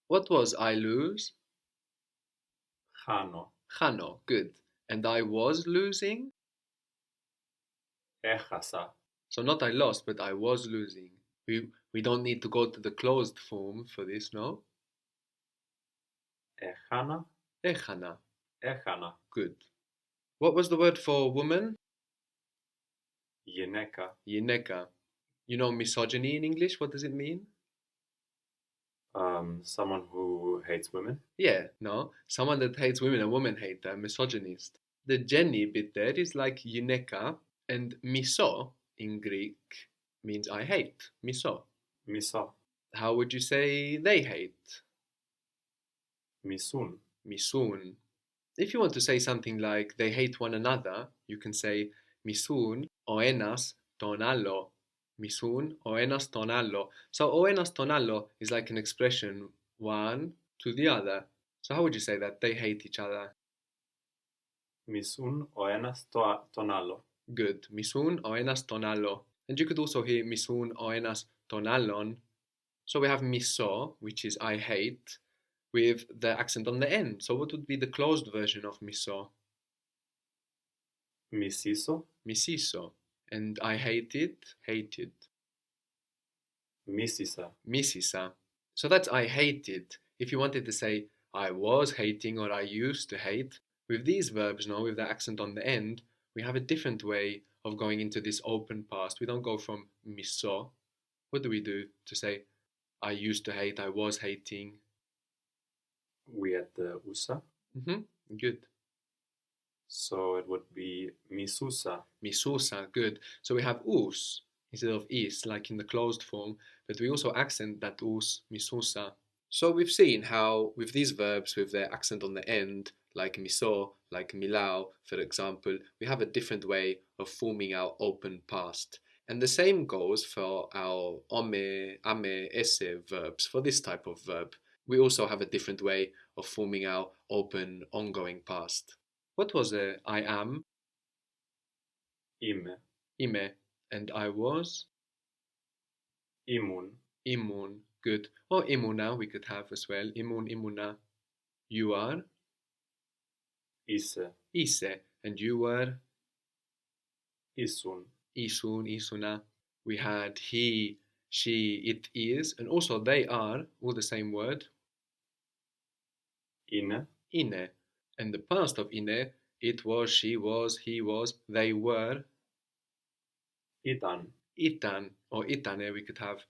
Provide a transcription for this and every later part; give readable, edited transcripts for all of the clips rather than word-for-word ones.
What was I lose? Χάνω. Χάνω, good. And I was losing? Έχασα. So not I lost, but I was losing. We don't need to go to the closed form for this, no? Έχανα. Έχανα, Έχανα. good. What was the word for woman? Γυναίκα. Γυναίκα. You know misogyny in English, what does it mean? Someone who hates women. Yeah, no. Someone that hates women, a woman hater, misogynist. The Jenny bit there is like gyneka, and miso in Greek means I hate. Miso. Μισό. How would you say they hate? Μισούν. Misun. If you want to say something like they hate one another, you can say misun o enas ton άλλο. Misun o enas ton άλλο. So o enas ton άλλο is like an expression one to the other. So how would you say that? They hate each other. Μισούν ο ένας τον άλλο. Good. Misun o enas ton άλλο. And you could also hear misun o enas ton άλλον. So we have miso, which is I hate, with the accent on the end. So what would be the closed version of miso? Μισήσω. Misiso. And I hate it, hated. Μίσησα. Misisa. So that's I hated. If you wanted to say I was hating or I used to hate, with these verbs now, with the accent on the end, we have a different way of going into this open past. We don't go from miso. What do we do to say I used to hate, I was hating? We had the usa. Good. So it would be μισούσα. Misusa, good. So we have us instead of is, like in the closed form, but we also accent that us, misusa. So we've seen how with these verbs with their accent on the end, like miso, like milao, for example, we have a different way of forming our open past. And the same goes for our ome, ame, esse verbs, for this type of verb. We also have a different way of forming our open ongoing past. What was I am? Είμαι. Ime. And I was? Ήμουν. Imun. Good. Or imuna we could have as well. Imun, imuna. You are? Είσαι. Ise. And you were? Ήσουν. Isun, isuna. We had he, she, it is. And also they are, all the same word. Είναι. Ine. And the past of ine, it was, she was, he was, they were. Ήταν. Itan or itane we could have.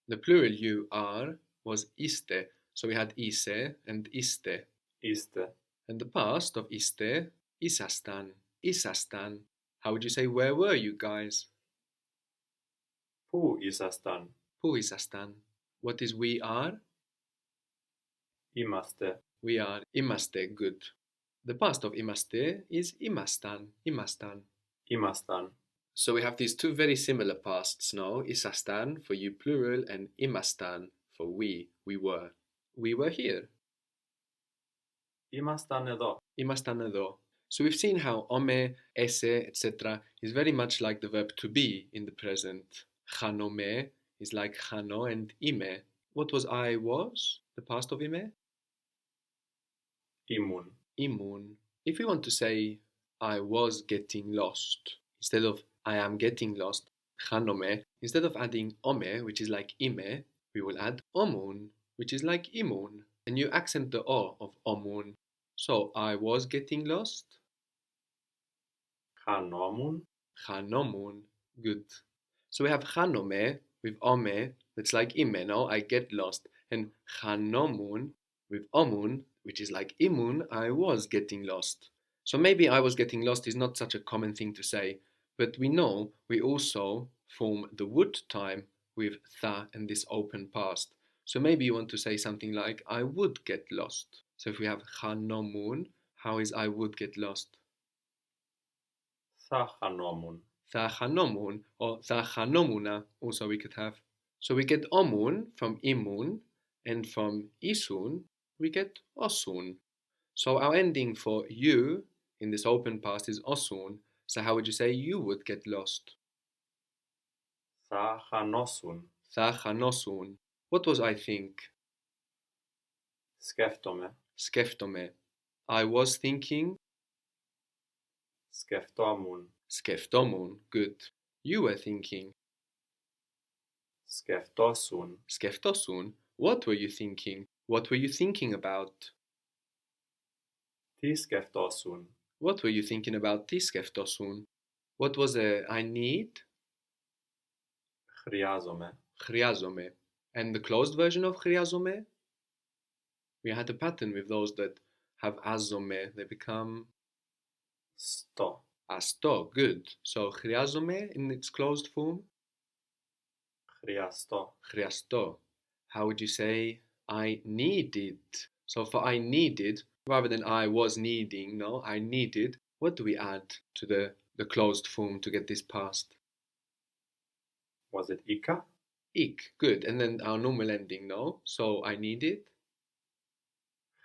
The plural you are was iste. So we had ise and iste. Είστε. And the past of iste, isastan. Isastan. How would you say where were you guys? Πού ήσασταν? Who isastan? What is we are? Είμαστε. We are imaste, good. The past of imaste is imastan. Imastan. Ήμασταν. So we have these two very similar pasts now, isastan for you plural and imastan for we were. We were here. Ήμασταν εδώ. Imastan εδώ. So we've seen how ome, esse, etc. is very much like the verb to be in the present. Chanome is like chano and ime. What was I was? The past of ime? Ήμουν. Imun. If we want to say I was getting lost, instead of I am getting lost, chanome, instead of adding ome, which is like ime, we will add omun, which is like imun. And you accent the o of omun. So I was getting lost. Χανόμουν. Chanomun. Good. So we have chanome with ome, that's like ime, no? I get lost. And chanomun with omun, which is like imun, I was getting lost. So maybe I was getting lost is not such a common thing to say, but we know we also form the would time with tha and this open past. So maybe you want to say something like I would get lost. So if we have chanomun, how is I would get lost? Θα χανόμουν. Θα χανόμουν or θα χανόμουνα also we could have. So we get omun from imun and from isun we get osun. So our ending for you in this open past is osun. So how would you say you would get lost? Θα χανόσουν. Θα χανόσουν. What was I think? Σκέφτομαι. Σκέφτομαι. I was thinking. Σκεφτόμουν. Σκεφτόμουν. Good. You were thinking. Σκεφτόσουν. Σκεφτόσουν. What were you thinking? What were you thinking about? Τι σκεφτόσουν. What were you thinking about? Τι σκεφτόσουν? What was I need? Χρειάζομαι. Χρειάζομαι. And the closed version of χρειάζομαι? We had a pattern with those that have azome. They become Στο. asto. Good. So χρειάζομαι in its closed form? Χρειαστώ. Χρειαστώ. How would you say I needed? So for I needed, rather than I was needing, no, I needed. What do we add to the closed form to get this past? Was it Ika? Ik. Good. And then our normal ending, no? So I needed.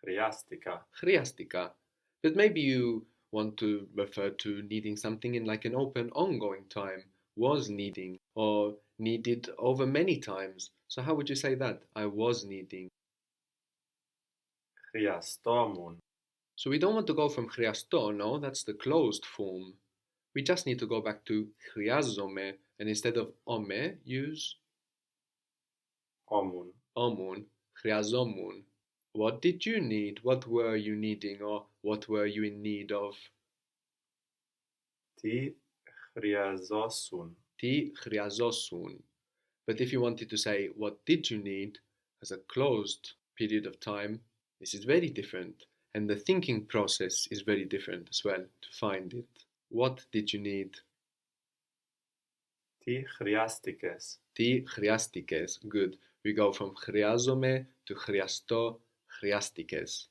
Χρειάστηκα. Χρειάστηκα. But maybe you want to refer to needing something in like an open ongoing time. Was needing or needed over many times. So how would you say that? I was needing. Χρειαστόμουν. So we don't want to go from χρειαστώ, no, that's the closed form. We just need to go back to χρειάζομαι and instead of ome use Όμουν. omun, χρειαζόμουν. What did you need? What were you needing or what were you in need of? Τι χρειαζόσουν. Τι χρειαζόσουν. But if you wanted to say what did you need as a closed period of time, this is very different. And the thinking process is very different as well to find it. What did you need? Τι χρειάστηκες. Τι χρειάστηκες. Good. We go from χρειάζομαι to χρειαστώ, χρειάστηκες.